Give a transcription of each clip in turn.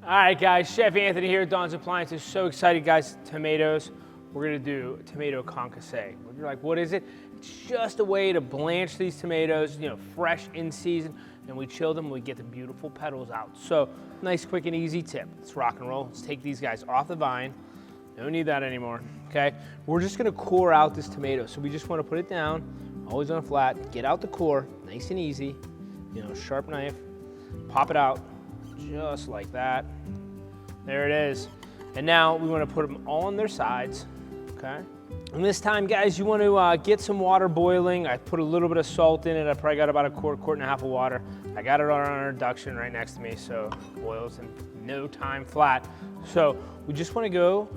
All right, guys, Chef Anthony here at Dawn's Appliances. So excited, guys. Tomatoes. We're gonna do tomato concassé. You're like, what is it? It's just a way to blanch these tomatoes, you know, fresh in season, and we chill them and we get the beautiful petals out. So, nice, quick, and easy tip. Let's rock and roll. Let's take these guys off the vine. Don't need that anymore, okay? We're just gonna core out this tomato. So we just wanna put it down, always on a flat, get out the core, nice and easy. You know, sharp knife, pop it out, just like that. There it is. And now we want to put them all on their sides, okay? And this time, guys, you want to get some water boiling. I put a little bit of salt in it. I probably got about a quart and a half of water. I got it on our induction right next to me, so it boils in no time flat. So we just want to go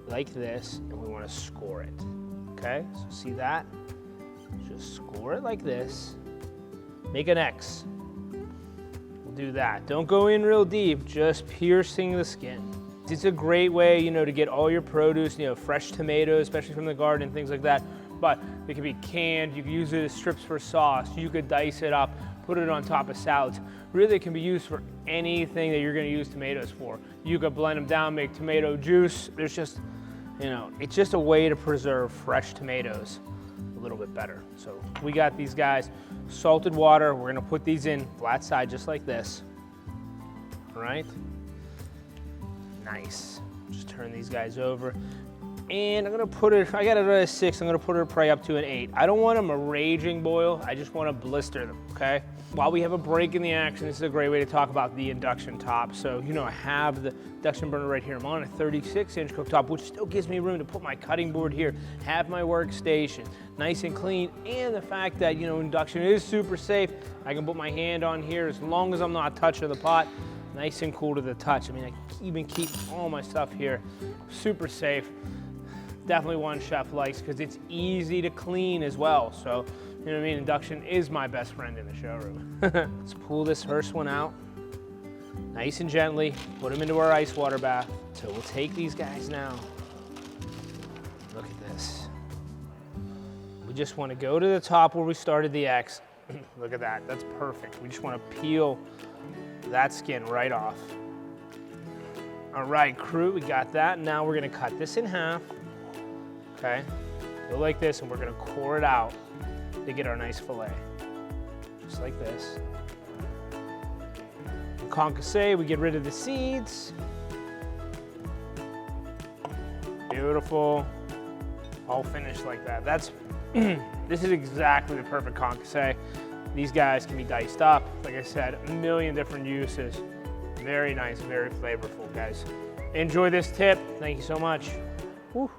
like this, and we want to score it, okay? So see that? Just score it like this. Make an X. Do that. Don't go in real deep, just piercing the skin. It's a great way, you know, to get all your produce, you know, fresh tomatoes, especially from the garden, things like that. But it can be canned, you can use it as strips for sauce, you could dice it up, put it on top of salads. Really, it can be used for anything that you're gonna use tomatoes for. You could blend them down, make tomato juice. There's just, you know, it's just a way to preserve fresh tomatoes a little bit better. So we got these guys, salted water. We're gonna put these in flat side just like this. All right, nice. Just turn these guys over. And I'm gonna put it, I got it at a 6, I'm gonna put it probably up to an 8. I don't want them a raging boil, I just wanna blister them, okay? While we have a break in the action, this is a great way to talk about the induction top. So, you know, I have the induction burner right here. I'm on a 36-inch cooktop, which still gives me room to put my cutting board here, have my workstation, nice and clean, and the fact that, you know, induction is super safe. I can put my hand on here as long as I'm not touching the pot. Nice and cool to the touch. I mean, I even keep all my stuff here. Super safe. Definitely one chef likes because it's easy to clean as well. So, you know what I mean? Induction is my best friend in the showroom. Let's pull this first one out. Nice and gently, put them into our ice water bath. So we'll take these guys now. Look at this. We just want to go to the top where we started the X. Look at that, that's perfect. We just want to peel that skin right off. All right, crew, we got that. Now we're gonna cut this in half. Okay, go like this, and we're gonna core it out to get our nice fillet. Just like this. In concassé, we get rid of the seeds. Beautiful. All finished like that. That's, this is exactly the perfect concassé. These guys can be diced up. Like I said, a million different uses. Very nice, very flavorful, guys. Enjoy this tip. Thank you so much. Woo.